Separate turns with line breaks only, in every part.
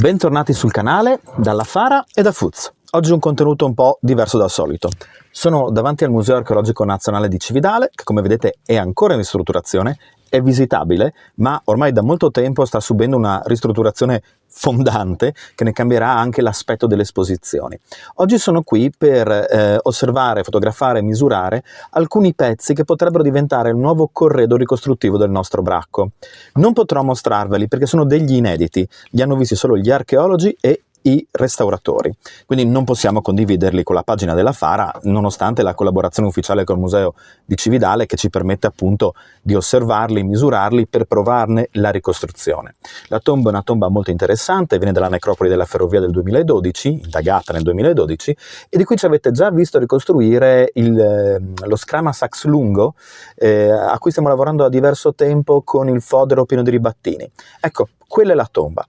Bentornati sul canale dalla Fara e da Fuz. Oggi un contenuto un po' diverso dal solito. Sono davanti al Museo Archeologico Nazionale di Cividale, che come vedete è ancora in ristrutturazione, è visitabile, ma ormai da molto tempo sta subendo una ristrutturazione fondante che ne cambierà anche l'aspetto delle esposizioni. Oggi sono qui per osservare, fotografare e misurare alcuni pezzi che potrebbero diventare il nuovo corredo ricostruttivo del nostro Bracco. Non potrò mostrarveli perché sono degli inediti, li hanno visti solo gli archeologi e i restauratori, quindi non possiamo condividerli con la pagina della Fara, nonostante la collaborazione ufficiale col Museo di Cividale che ci permette appunto di osservarli, misurarli per provarne la ricostruzione. La tomba è una tomba molto interessante, viene dalla necropoli della Ferrovia del 2012, indagata nel 2012, e di cui ci avete già visto ricostruire lo Scrama Sax lungo, a cui stiamo lavorando da diverso tempo con il fodero pieno di ribattini. Ecco, quella è la tomba.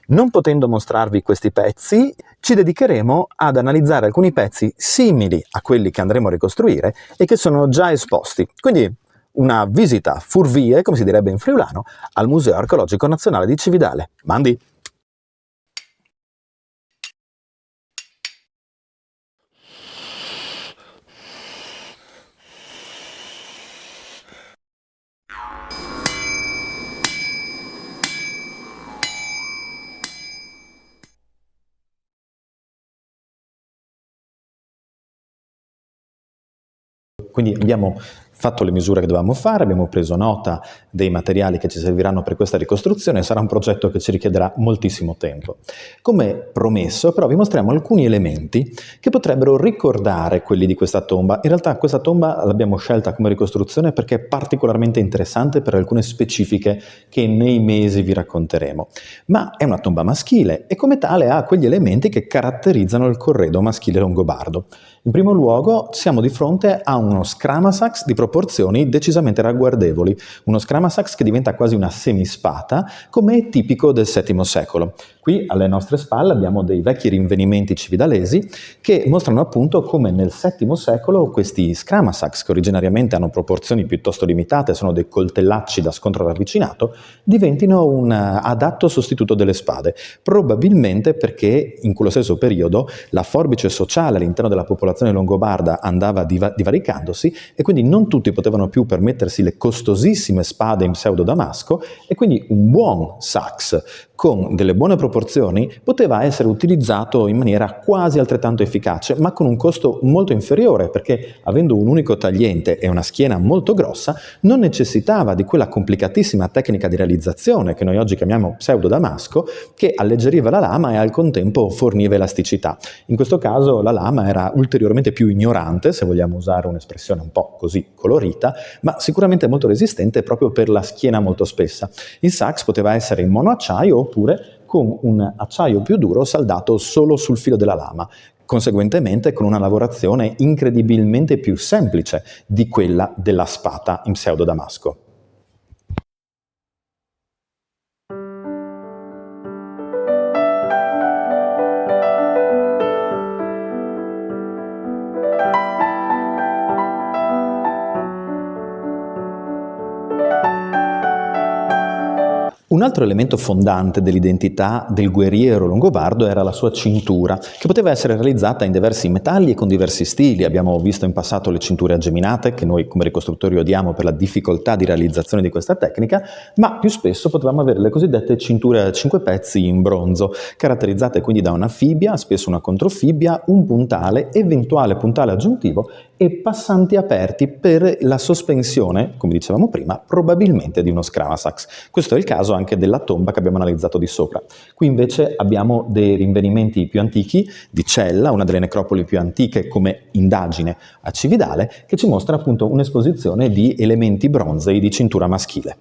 Non potendo mostrarvi questi pezzi, ci dedicheremo ad analizzare alcuni pezzi simili a quelli che andremo a ricostruire e che sono già esposti. Quindi una visita furvie, come si direbbe in friulano, al Museo Archeologico Nazionale di Cividale. Mandi! Quindi abbiamo fatto le misure che dovevamo fare, abbiamo preso nota dei materiali che ci serviranno per questa ricostruzione e sarà un progetto che ci richiederà moltissimo tempo. Come promesso, però, vi mostriamo alcuni elementi che potrebbero ricordare quelli di questa tomba. In realtà questa tomba l'abbiamo scelta come ricostruzione perché è particolarmente interessante per alcune specifiche che nei mesi vi racconteremo. Ma è una tomba maschile e come tale ha quegli elementi che caratterizzano il corredo maschile longobardo. In primo luogo siamo di fronte a uno scramasax di proporzioni decisamente ragguardevoli, uno scramasax che diventa quasi una semispada, come è tipico del VII secolo. Qui alle nostre spalle abbiamo dei vecchi rinvenimenti cividalesi che mostrano appunto come nel VII secolo questi scramasax, che originariamente hanno proporzioni piuttosto limitate, sono dei coltellacci da scontro ravvicinato, diventino un adatto sostituto delle spade, probabilmente perché in quello stesso periodo la forbice sociale all'interno della popolazione longobarda andava divaricandosi e quindi non tutti potevano più permettersi le costosissime spade in pseudo damasco e quindi un buon sax con delle buone proporzioni poteva essere utilizzato in maniera quasi altrettanto efficace, ma con un costo molto inferiore, perché avendo un unico tagliente e una schiena molto grossa, non necessitava di quella complicatissima tecnica di realizzazione che noi oggi chiamiamo pseudo damasco, che alleggeriva la lama e al contempo forniva elasticità. In questo caso la lama era ulteriormente più ignorante, se vogliamo usare un'espressione un po' così colorita, ma sicuramente molto resistente proprio per la schiena molto spessa. Il sax poteva essere in monoacciaio oppure con un acciaio più duro saldato solo sul filo della lama, conseguentemente con una lavorazione incredibilmente più semplice di quella della spata in pseudo damasco. Un altro elemento fondante dell'identità del guerriero longobardo era la sua cintura, che poteva essere realizzata in diversi metalli e con diversi stili. Abbiamo visto in passato le cinture a geminate, che noi come ricostruttori odiamo per la difficoltà di realizzazione di questa tecnica, ma più spesso potevamo avere le cosiddette cinture a 5 pezzi in bronzo, caratterizzate quindi da una fibbia, spesso una controfibbia, un puntale, eventuale puntale aggiuntivo e passanti aperti per la sospensione, come dicevamo prima, probabilmente di uno scramasax. Questo è il caso anche della tomba che abbiamo analizzato di sopra. Qui invece abbiamo dei rinvenimenti più antichi di Cella, una delle necropoli più antiche come indagine a Cividale, che ci mostra appunto un'esposizione di elementi bronzei di cintura maschile.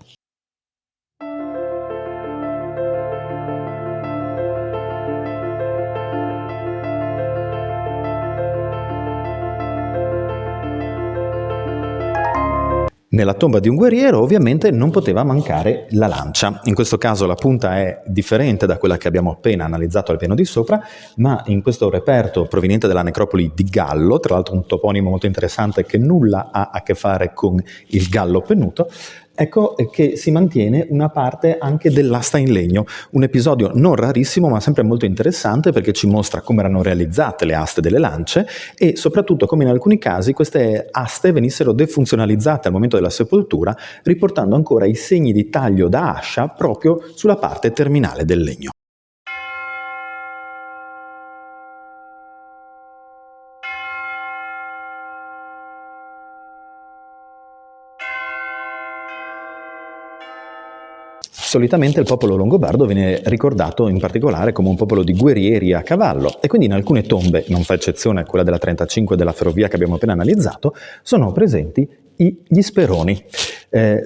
Nella tomba di un guerriero ovviamente non poteva mancare la lancia. In questo caso la punta è differente da quella che abbiamo appena analizzato al piano di sopra, ma in questo reperto proveniente dalla necropoli di Gallo, tra l'altro un toponimo molto interessante che nulla ha a che fare con il Gallo pennuto, ecco che si mantiene una parte anche dell'asta in legno, un episodio non rarissimo ma sempre molto interessante perché ci mostra come erano realizzate le aste delle lance e soprattutto come in alcuni casi queste aste venissero defunzionalizzate al momento della sepoltura, riportando ancora i segni di taglio da ascia proprio sulla parte terminale del legno. Solitamente il popolo longobardo viene ricordato in particolare come un popolo di guerrieri a cavallo e quindi in alcune tombe, non fa eccezione quella della 35 della ferrovia che abbiamo appena analizzato, sono presenti gli speroni.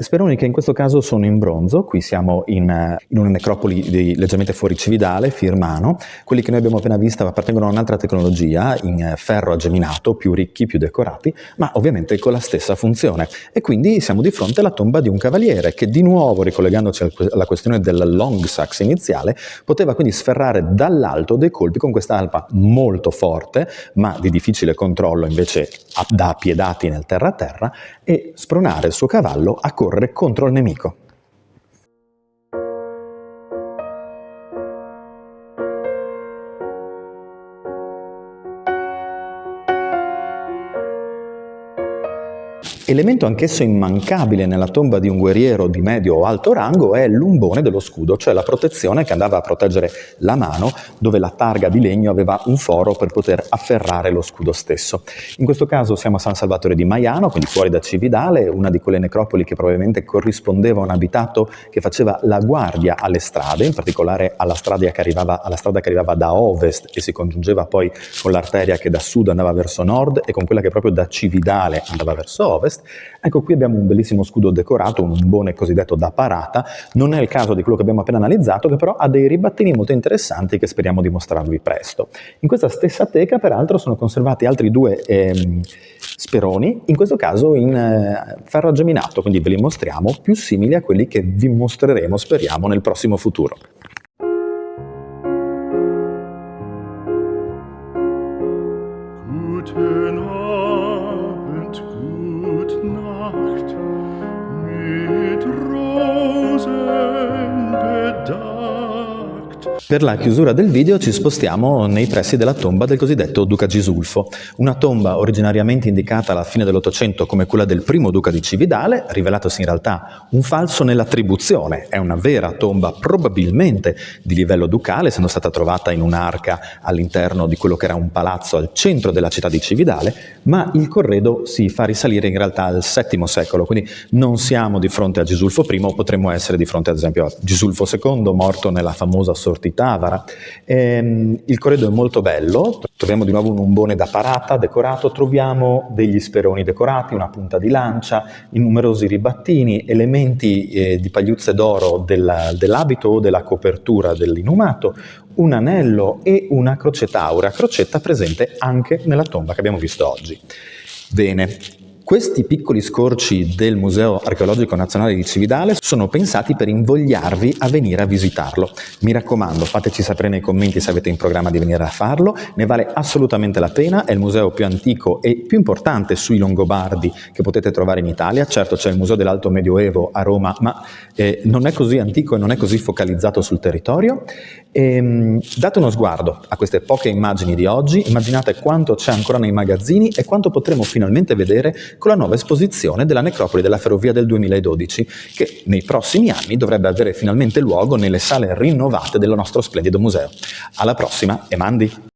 Speroni che in questo caso sono in bronzo, qui siamo in una necropoli leggermente fuori Cividale, Firmano. Quelli che noi abbiamo appena visto appartengono a un'altra tecnologia, in ferro aggeminato, più ricchi, più decorati, ma ovviamente con la stessa funzione. E quindi siamo di fronte alla tomba di un cavaliere che, di nuovo ricollegandoci alla questione del long sax iniziale, poteva quindi sferrare dall'alto dei colpi con questa alpa molto forte, ma di difficile controllo invece da appiedati nel terra-terra, e spronare il suo cavallo a correre contro il nemico. Elemento anch'esso immancabile nella tomba di un guerriero di medio o alto rango è l'umbone dello scudo, cioè la protezione che andava a proteggere la mano, dove la targa di legno aveva un foro per poter afferrare lo scudo stesso. In questo caso siamo a San Salvatore di Maiano, quindi fuori da Cividale, una di quelle necropoli che probabilmente corrispondeva a un abitato che faceva la guardia alle strade, in particolare alla strada che arrivava da ovest e si congiungeva poi con l'arteria che da sud andava verso nord e con quella che proprio da Cividale andava verso ovest. Ecco, qui abbiamo un bellissimo scudo decorato, un umbone cosiddetto da parata. Non è il caso di quello che abbiamo appena analizzato, che però ha dei ribattini molto interessanti che speriamo di mostrarvi presto. In questa stessa teca, peraltro, sono conservati altri due speroni, in questo caso in ferro aggeminato, quindi ve li mostriamo, più simili a quelli che vi mostreremo, speriamo, nel prossimo futuro.
Guten Abend, gute Nacht, mit Rosen bedacht.
Per la chiusura del video ci spostiamo nei pressi della tomba del cosiddetto Duca Gisulfo, una tomba originariamente indicata alla fine dell'Ottocento come quella del primo duca di Cividale, rivelatosi in realtà un falso nell'attribuzione. È una vera tomba probabilmente di livello ducale, essendo stata trovata in un'arca all'interno di quello che era un palazzo al centro della città di Cividale, ma il corredo si fa risalire in realtà al VII secolo, quindi non siamo di fronte a Gisulfo I, potremmo essere di fronte ad esempio a Gisulfo II, morto nella famosa sortita Tavara. Il corredo è molto bello, troviamo di nuovo un umbone da parata decorato, troviamo degli speroni decorati, una punta di lancia, i numerosi ribattini, elementi di pagliuzze d'oro dell'abito o della copertura dell'inumato, un anello e una crocetta aurea, crocetta presente anche nella tomba che abbiamo visto oggi. Bene. Questi piccoli scorci del Museo Archeologico Nazionale di Cividale sono pensati per invogliarvi a venire a visitarlo. Mi raccomando, fateci sapere nei commenti se avete in programma di venire a farlo, ne vale assolutamente la pena, è il museo più antico e più importante sui Longobardi che potete trovare in Italia. Certo c'è il Museo dell'Alto Medioevo a Roma, ma non è così antico e non è così focalizzato sul territorio. Date uno sguardo a queste poche immagini di oggi, immaginate quanto c'è ancora nei magazzini e quanto potremo finalmente vedere con la nuova esposizione della necropoli della Ferrovia del 2012, che nei prossimi anni dovrebbe avere finalmente luogo nelle sale rinnovate del nostro splendido museo. Alla prossima e mandi!